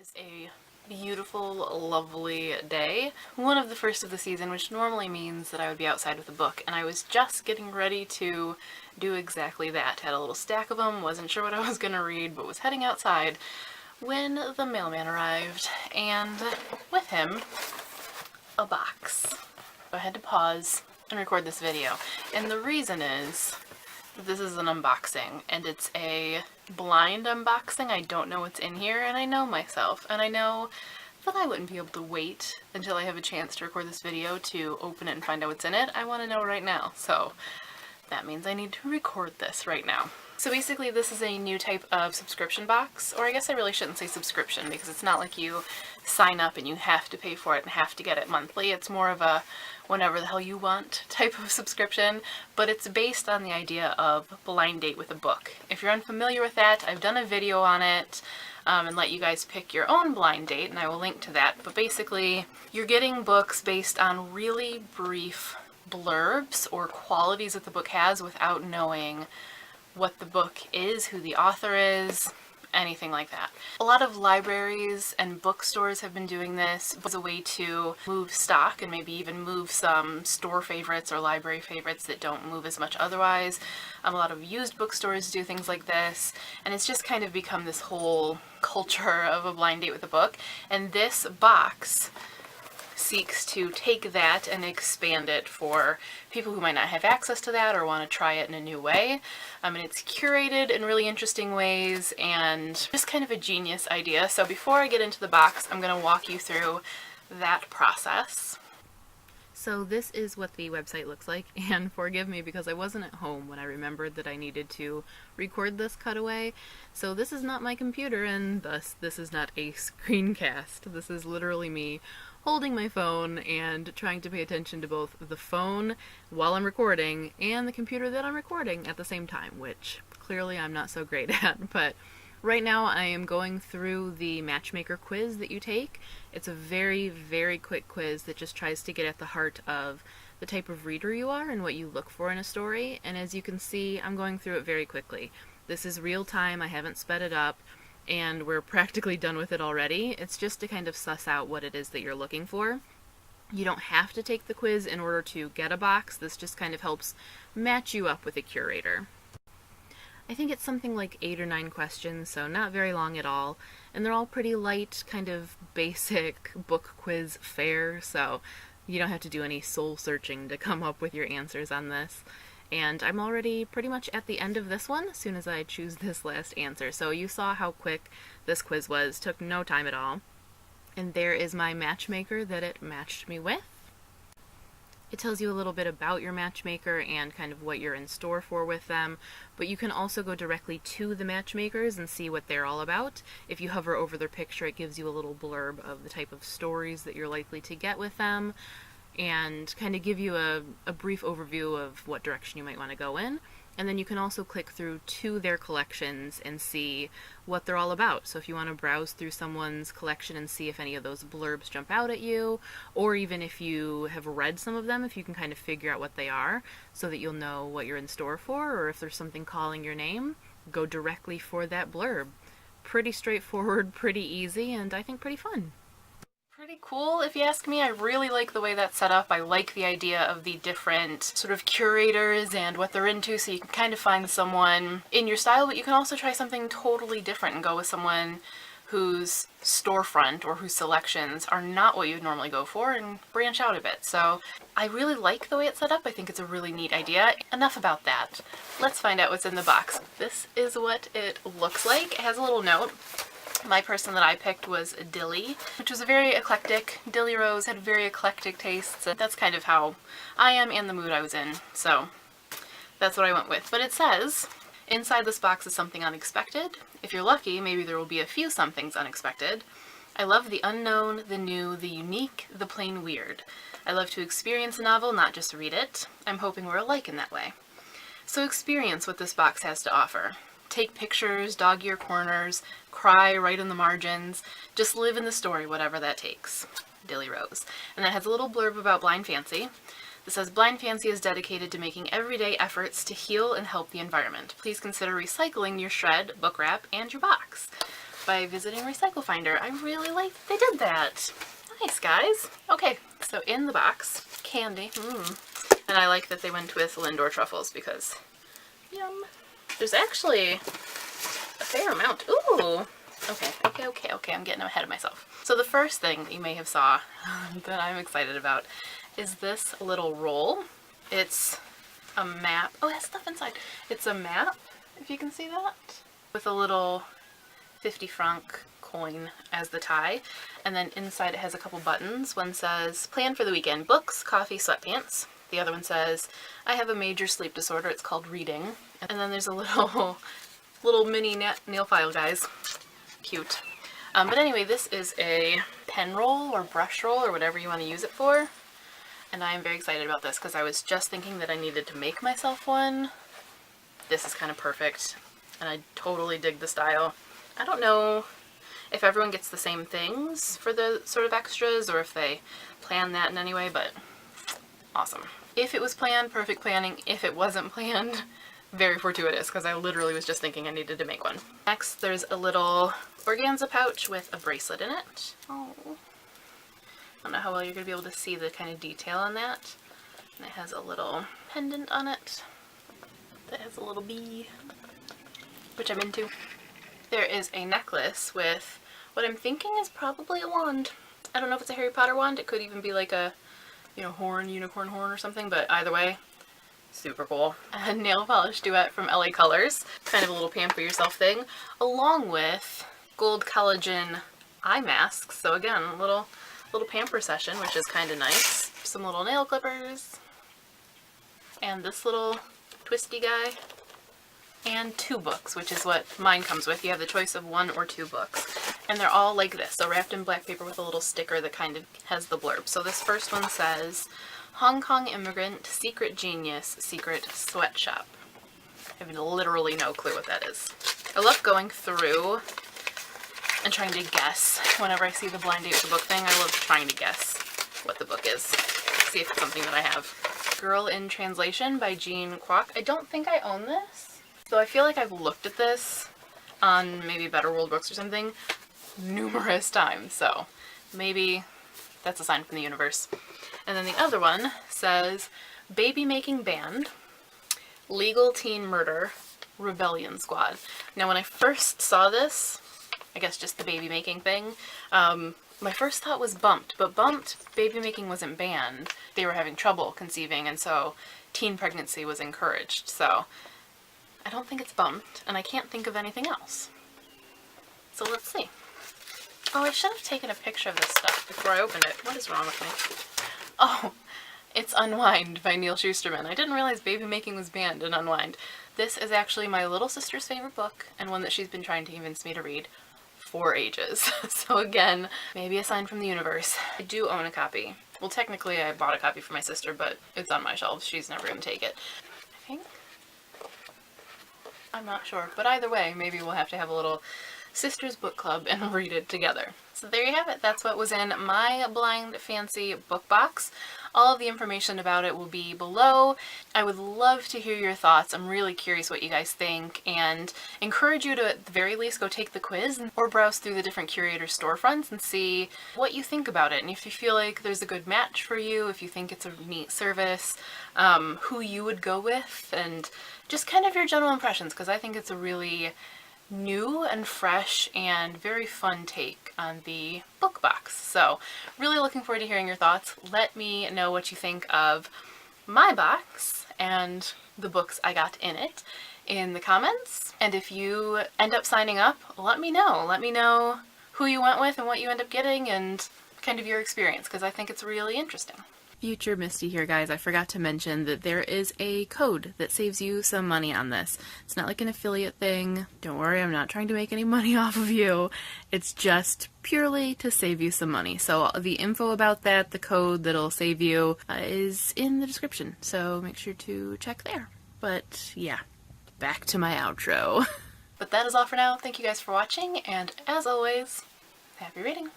is a beautiful, lovely day. One of the first of the season, which normally means that I would be outside with a book, and I was just getting ready to do exactly that. Had a little stack of them, wasn't sure what I was gonna read, but was heading outside when the mailman arrived, and with him, a box. So I had to pause and record this video, and the reason is this is an unboxing, and it's a blind unboxing. I don't know what's in here, and I know myself, and I know that I wouldn't be able to wait until I have a chance to record this video to open it and find out what's in it. I want to know right now, so that means I need to record this right now. So basically this is a new type of subscription box, or I guess I really shouldn't say subscription because it's not like you sign up and you have to pay for it and have to get it monthly. It's more of a whenever the hell you want type of subscription, but it's based on the idea of blind date with a book. If you're unfamiliar with that, I've done a video on it and let you guys pick your own blind date, and I will link to that. But basically you're getting books based on really brief blurbs or qualities that the book has without knowing what the book is, who the author is, anything like that. A lot of libraries and bookstores have been doing this as a way to move stock and maybe even move some store favorites or library favorites that don't move as much otherwise. A lot of used bookstores do things like this, and it's just kind of become this whole culture of a blind date with a book. And this box seeks to take that and expand it for people who might not have access to that or want to try it in a new way. And it's curated in really interesting ways and just kind of a genius idea. So before I get into the box, I'm going to walk you through that process. So this is what the website looks like, and forgive me because I wasn't at home when I remembered that I needed to record this cutaway. So this is not my computer, and thus this is not a screencast. This is literally me holding my phone and trying to pay attention to both the phone while I'm recording and the computer that I'm recording at the same time, which clearly I'm not so great at. But right now I am going through the MatchMaker quiz that you take. It's a very, very quick quiz that just tries to get at the heart of the type of reader you are and what you look for in a story. And as you can see, I'm going through it very quickly. This is real time, I haven't sped it up, and we're practically done with it already. It's just to kind of suss out what it is that you're looking for. You don't have to take the quiz in order to get a box. This just kind of helps match you up with a curator. I think it's something like 8 or 9 questions, so not very long at all, and they're all pretty light, kind of basic book quiz fare, so you don't have to do any soul searching to come up with your answers on this. And I'm already pretty much at the end of this one as soon as I choose this last answer. So you saw how quick this quiz was, took no time at all. And there is my matchmaker that it matched me with. It tells you a little bit about your matchmaker and kind of what you're in store for with them, but you can also go directly to the matchmakers and see what they're all about. If you hover over their picture, it gives you a little blurb of the type of stories that you're likely to get with them, and kind of give you a brief overview of what direction you might want to go in. And then you can also click through to their collections and see what they're all about. So if you want to browse through someone's collection and see if any of those blurbs jump out at you, or even if you have read some of them, if you can kind of figure out what they are so that you'll know what you're in store for, or if there's something calling your name, go directly for that blurb. Pretty straightforward, pretty easy, and I think pretty fun. Pretty cool, if you ask me. I really like the way that's set up. I like the idea of the different sort of curators and what they're into, so you can kind of find someone in your style, but you can also try something totally different and go with someone whose storefront or whose selections are not what you'd normally go for and branch out a bit. So I really like the way it's set up. I think it's a really neat idea. Enough about that. Let's find out what's in the box. This is what it looks like. It has a little note. My person that I picked was Dilly, which was a very eclectic. Dilly Rose had very eclectic tastes, and that's kind of how I am and the mood I was in, so that's what I went with. But it says, inside this box is something unexpected. If you're lucky, maybe there will be a few somethings unexpected. I love the unknown, the new, the unique, the plain weird. I love to experience a novel, not just read it. I'm hoping we're alike in that way. So experience what this box has to offer. Take pictures, dog ear corners, cry right in the margins, just live in the story, whatever that takes. Dilly Rose. And that has a little blurb about Blind Fancy. It says, Blind Fancy is dedicated to making everyday efforts to heal and help the environment. Please consider recycling your shred, book wrap, and your box. by visiting Recycle Finder. I really like that they did that. Nice, guys. Okay, so in the box, candy. And I like that they went with Lindor truffles because, yum. There's actually a fair amount. Ooh! Okay, I'm getting ahead of myself. So the first thing that you may have saw that I'm excited about is this little roll. It's a map. Oh, it has stuff inside. It's a map, if you can see that, with a little 50 franc coin as the tie. And then inside it has a couple buttons. One says, plan for the weekend, books, coffee, sweatpants. The other one says, I have a major sleep disorder, it's called reading. And then there's a little mini nail file, guys. Cute. But anyway, this is a pen roll or brush roll or whatever you want to use it for. And I am very excited about this because I was just thinking that I needed to make myself one. This is kind of perfect. And I totally dig the style. I don't know if everyone gets the same things for the sort of extras or if they plan that in any way, but awesome. If it was planned, perfect planning. If it wasn't planned, very fortuitous because I literally was just thinking I needed to make one. Next, there's a little organza pouch with a bracelet in it. Oh, I don't know how well you're going to be able to see the kind of detail on that. And it has a little pendant on it that has a little bee, which I'm into. There is a necklace with what I'm thinking is probably a wand. I don't know if it's a Harry Potter wand. It could even be like a, you know, horn, unicorn horn or something, but either way, super cool. A nail polish duet from LA Colors, kind of a little pamper yourself thing, along with gold collagen eye masks. So again, a little pamper session, which is kind of nice. Some little nail clippers, and this little twisty guy, and 2 books, which is what mine comes with. You have the choice of 1 or 2 books, and they're all like this, so wrapped in black paper with a little sticker that kind of has the blurb. So this first one says, Hong Kong immigrant, secret genius, secret sweatshop. I have literally no clue what that is. I love going through and trying to guess. Whenever I see the blind date with the book thing, I love trying to guess what the book is. See if it's something that I have. Girl in Translation by Jean Kwok. I don't think I own this, though I feel like I've looked at this on maybe Better World Books or something numerous times, so maybe that's a sign from the universe. And then the other one says, Baby Making Band, Legal Teen Murder, Rebellion Squad. Now when I first saw this, I guess just the baby making thing, my first thought was bumped, but bumped, baby making wasn't banned. They were having trouble conceiving, and so teen pregnancy was encouraged. So I don't think it's bumped, and I can't think of anything else. So let's see. Oh, I should have taken a picture of this stuff before I opened it. What is wrong with me? Oh, it's Unwind by Neil Shusterman. I didn't realize baby making was banned in Unwind. This is actually my little sister's favorite book, and one that she's been trying to convince me to read for ages. So again, maybe a sign from the universe. I do own a copy. Well, technically I bought a copy for my sister, but it's on my shelf. She's never going to take it, I think. I'm not sure, but either way, maybe we'll have to have a little sisters book club and read it together. So there you have it. That's what was in my Blind Fancy book box. All of the information about it will be below. I would love to hear your thoughts. I'm really curious what you guys think, and encourage you to at the very least go take the quiz or browse through the different curator storefronts and see what you think about it, and if you feel like there's a good match for you, if you think it's a neat service, who you would go with, and just kind of your general impressions, because I think it's a really new and fresh and very fun take on the book box. So really looking forward to hearing your thoughts. Let me know what you think of my box and the books I got in it in the comments. And if you end up signing up, let me know. Let me know who you went with and what you end up getting and kind of your experience, because I think it's really interesting. Future Misty here, guys. I forgot to mention that there is a code that saves you some money on this. It's not like an affiliate thing. Don't worry, I'm not trying to make any money off of you. It's just purely to save you some money. So the info about that, the code that'll save you, is in the description. So make sure to check there. But yeah, back to my outro. But that is all for now. Thank you guys for watching, and as always, happy reading!